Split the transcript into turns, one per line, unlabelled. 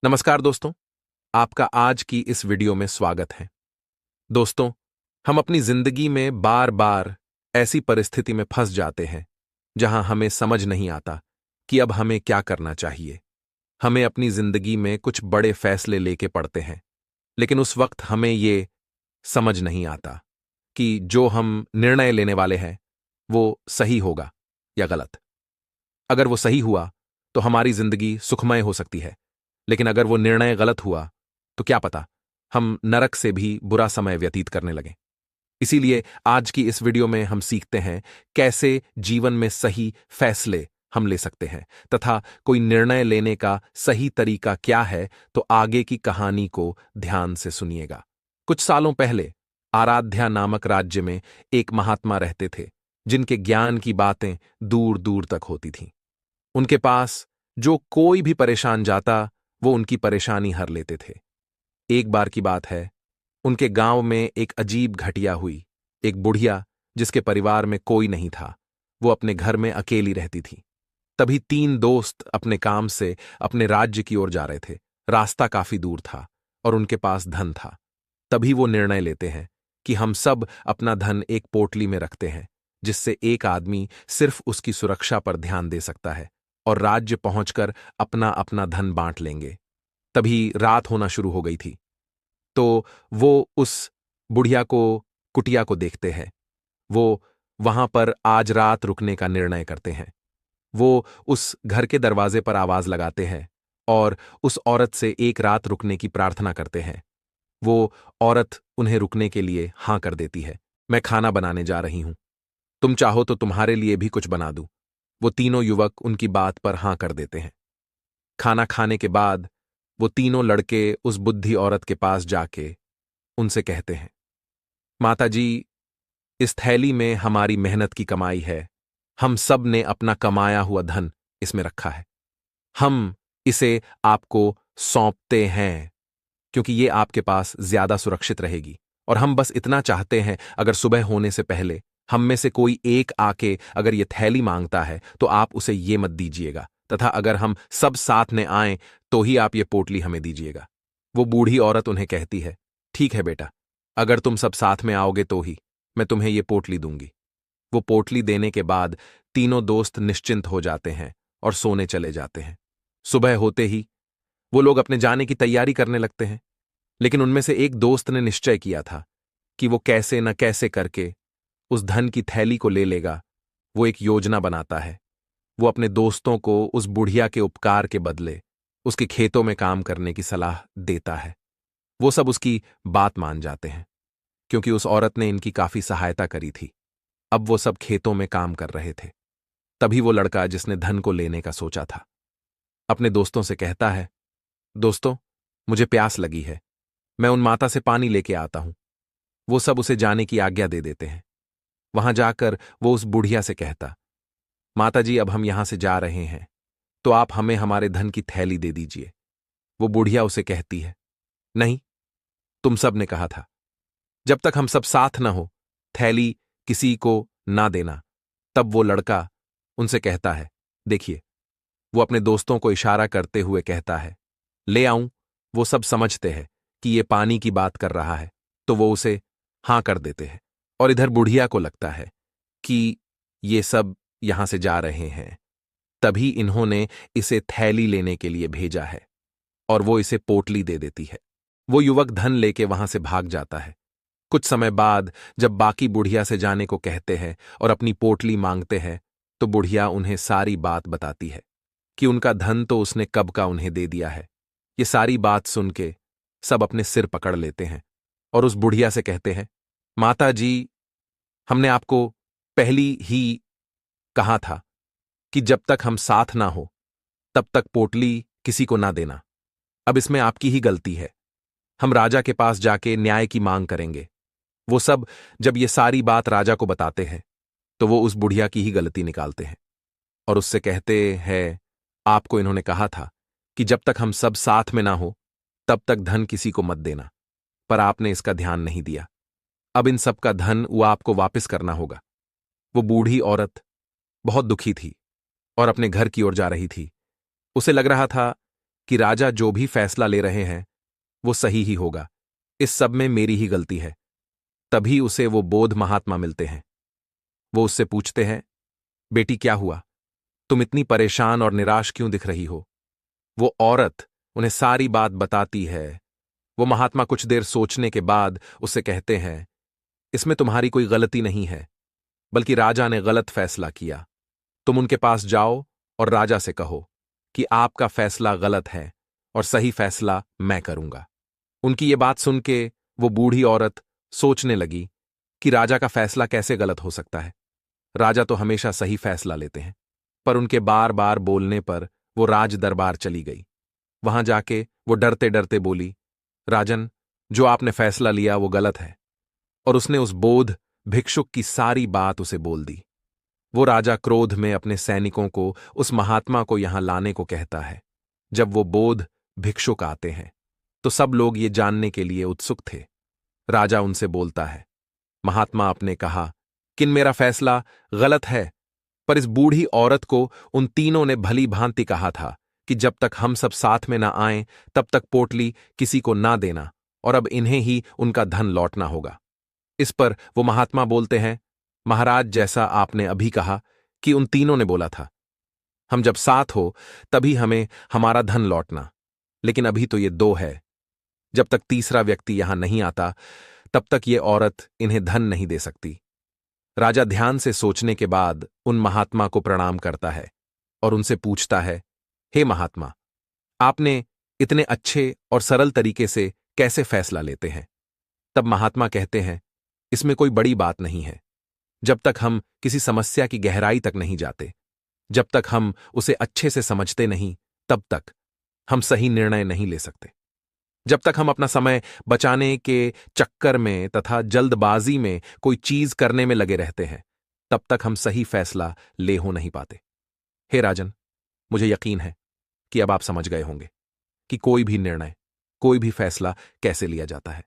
नमस्कार दोस्तों, आपका आज की इस वीडियो में स्वागत है। दोस्तों, हम अपनी जिंदगी में बार-बार ऐसी परिस्थिति में फंस जाते हैं, जहां हमें समझ नहीं आता कि अब हमें क्या करना चाहिए। हमें अपनी जिंदगी में कुछ बड़े फैसले लेके पड़ते हैं, लेकिन उस वक्त हमें ये समझ नहीं आता कि जो हम निर्णय लेने वाले हैं, वो सही होगा या गलत। अगर वो सही हुआ, तो हमारी जिंदगी सुखमय हो सकती है। लेकिन अगर वो निर्णय गलत हुआ, तो क्या पता, हम नरक से भी बुरा समय व्यतीत करने लगें। इसीलिए आज की इस वीडियो में हम सीखते हैं कैसे जीवन में सही फैसले हम ले सकते हैं तथा कोई निर्णय लेने का सही तरीका क्या है। तो आगे की कहानी को ध्यान से सुनिएगा। कुछ सालों पहले आराध्या नामक राज्य में एक महात्मा रहते थे, जिनके ज्ञान की बातें दूर दूर तक होती थीं। उनके पास जो कोई भी परेशान जाता, वो उनकी परेशानी हर लेते थे। एक बार की बात है, उनके गांव में एक अजीब घटिया हुई। एक बुढ़िया, जिसके परिवार में कोई नहीं था, वो अपने घर में अकेली रहती थी। तभी तीन दोस्त अपने काम से अपने राज्य की ओर जा रहे थे। रास्ता काफी दूर था और उनके पास धन था। तभी वो निर्णय लेते हैं कि हम सब अपना धन एक पोटली में रखते हैं, जिससे एक आदमी सिर्फ उसकी सुरक्षा पर ध्यान दे सकता है और राज्य पहुंचकर अपना अपना धन बांट लेंगे। तभी रात होना शुरू हो गई थी। तो वो उस बुढ़िया को कुटिया को देखते हैं। वो वहां पर आज रात रुकने का निर्णय करते हैं। वो उस घर के दरवाजे पर आवाज लगाते हैं और उस औरत से एक रात रुकने की प्रार्थना करते हैं। वो औरत उन्हें रुकने के लिए हां कर देती है। मैं खाना बनाने जा रही हूं, तुम चाहो तो तुम्हारे लिए भी कुछ बना दूं। वो तीनों युवक उनकी बात पर हां कर देते हैं। खाना खाने के बाद वो तीनों लड़के उस बुद्धि औरत के पास जाके उनसे कहते हैं, माता जी, इस थैली में हमारी मेहनत की कमाई है। हम सब ने अपना कमाया हुआ धन इसमें रखा है। हम इसे आपको सौंपते हैं, क्योंकि ये आपके पास ज्यादा सुरक्षित रहेगी। और हम बस इतना चाहते हैं, अगर सुबह होने से पहले हम में से कोई एक आके अगर ये थैली मांगता है, तो आप उसे ये मत दीजिएगा, तथा अगर हम सब साथ में आएं तो ही आप ये पोटली हमें दीजिएगा। वो बूढ़ी औरत उन्हें कहती है, ठीक है बेटा, अगर तुम सब साथ में आओगे तो ही मैं तुम्हें ये पोटली दूंगी। वो पोटली देने के बाद तीनों दोस्त निश्चिंत हो जाते हैं और सोने चले जाते हैं। सुबह होते ही वो लोग अपने जाने की तैयारी करने लगते हैं। लेकिन उनमें से एक दोस्त ने निश्चय किया था कि वो कैसे न कैसे करके उस धन की थैली को ले लेगा। वो एक योजना बनाता है। वो अपने दोस्तों को उस बुढ़िया के उपकार के बदले उसके खेतों में काम करने की सलाह देता है। वो सब उसकी बात मान जाते हैं, क्योंकि उस औरत ने इनकी काफी सहायता करी थी। अब वो सब खेतों में काम कर रहे थे। तभी वो लड़का, जिसने धन को लेने का सोचा था, अपने दोस्तों से कहता है, दोस्तों, मुझे प्यास लगी है, मैं उन माता से पानी लेके आता हूं। वो सब उसे जाने की आज्ञा दे देते हैं। वहां जाकर वो उस बुढ़िया से कहता, माता जी, अब हम यहां से जा रहे हैं, तो आप हमें हमारे धन की थैली दे दीजिए। वो बुढ़िया उसे कहती है, नहीं, तुम सब ने कहा था, जब तक हम सब साथ न हो थैली किसी को ना देना। तब वो लड़का उनसे कहता है, देखिए, वो अपने दोस्तों को इशारा करते हुए कहता है, ले आऊं। वो सब समझते हैं कि ये पानी की बात कर रहा है, तो वो उसे हां कर देते हैं। और इधर बुढ़िया को लगता है कि ये सब यहां से जा रहे हैं, तभी इन्होंने इसे थैली लेने के लिए भेजा है, और वो इसे पोटली दे देती है। वो युवक धन लेके वहां से भाग जाता है। कुछ समय बाद जब बाकी बुढ़िया से जाने को कहते हैं और अपनी पोटली मांगते हैं, तो बुढ़िया उन्हें सारी बात बताती है कि उनका धन तो उसने कब का उन्हें दे दिया है। ये सारी बात सुन के सब अपने सिर पकड़ लेते हैं और उस बुढ़िया से कहते हैं, माता जी, हमने आपको पहली ही कहा था कि जब तक हम साथ ना हो तब तक पोटली किसी को ना देना। अब इसमें आपकी ही गलती है। हम राजा के पास जाके न्याय की मांग करेंगे। वो सब जब ये सारी बात राजा को बताते हैं, तो वो उस बुढ़िया की ही गलती निकालते हैं और उससे कहते हैं, आपको इन्होंने कहा था कि जब तक हम सब साथ में ना हो तब तक धन किसी को मत देना, पर आपने इसका ध्यान नहीं दिया। अब इन सब का धन वो आपको वापस करना होगा। वो बूढ़ी औरत बहुत दुखी थी और अपने घर की ओर जा रही थी। उसे लग रहा था कि राजा जो भी फैसला ले रहे हैं वो सही ही होगा, इस सब में मेरी ही गलती है। तभी उसे वो बोध महात्मा मिलते हैं। वो उससे पूछते हैं, बेटी क्या हुआ, तुम इतनी परेशान और निराश क्यों दिख रही हो? वो औरत उन्हें सारी बात बताती है। वो महात्मा कुछ देर सोचने के बाद उससे कहते हैं, इसमें तुम्हारी कोई गलती नहीं है, बल्कि राजा ने गलत फैसला किया। तुम उनके पास जाओ और राजा से कहो कि आपका फैसला गलत है और सही फैसला मैं करूंगा। उनकी ये बात सुन के वो बूढ़ी औरत सोचने लगी कि राजा का फैसला कैसे गलत हो सकता है। राजा तो हमेशा सही फैसला लेते हैं। पर उनके बार बार बोलने पर वो राज दरबार चली गई। वहां जाके वो डरते डरते बोली, राजन, जो आपने फैसला लिया वो गलत है। और उसने उस बोध भिक्षुक की सारी बात उसे बोल दी। वो राजा क्रोध में अपने सैनिकों को उस महात्मा को यहां लाने को कहता है। जब वो बोध भिक्षुक आते हैं तो सब लोग ये जानने के लिए उत्सुक थे। राजा उनसे बोलता है, महात्मा आपने कहा कि मेरा फैसला गलत है, पर इस बूढ़ी औरत को उन तीनों ने भली भांति कहा था कि जब तक हम सब साथ में ना आएं तब तक पोटली किसी को ना देना, और अब इन्हें ही उनका धन लौटना होगा। इस पर वो महात्मा बोलते हैं, महाराज, जैसा आपने अभी कहा कि उन तीनों ने बोला था, हम जब साथ हो तभी हमें हमारा धन लौटना, लेकिन अभी तो ये दो है। जब तक तीसरा व्यक्ति यहां नहीं आता तब तक ये औरत इन्हें धन नहीं दे सकती। राजा ध्यान से सोचने के बाद उन महात्मा को प्रणाम करता है और उनसे पूछता है, हे महात्मा, आपने इतने अच्छे और सरल तरीके से कैसे फैसला लेते हैं? तब महात्मा कहते हैं, इसमें कोई बड़ी बात नहीं है। जब तक हम किसी समस्या की गहराई तक नहीं जाते, जब तक हम उसे अच्छे से समझते नहीं, तब तक हम सही निर्णय नहीं ले सकते। जब तक हम अपना समय बचाने के चक्कर में तथा जल्दबाजी में कोई चीज करने में लगे रहते हैं, तब तक हम सही फैसला ले हो नहीं पाते। हे राजन, मुझे यकीन है कि अब आप समझ गए होंगे कि कोई भी निर्णय, कोई भी फैसला कैसे लिया जाता है।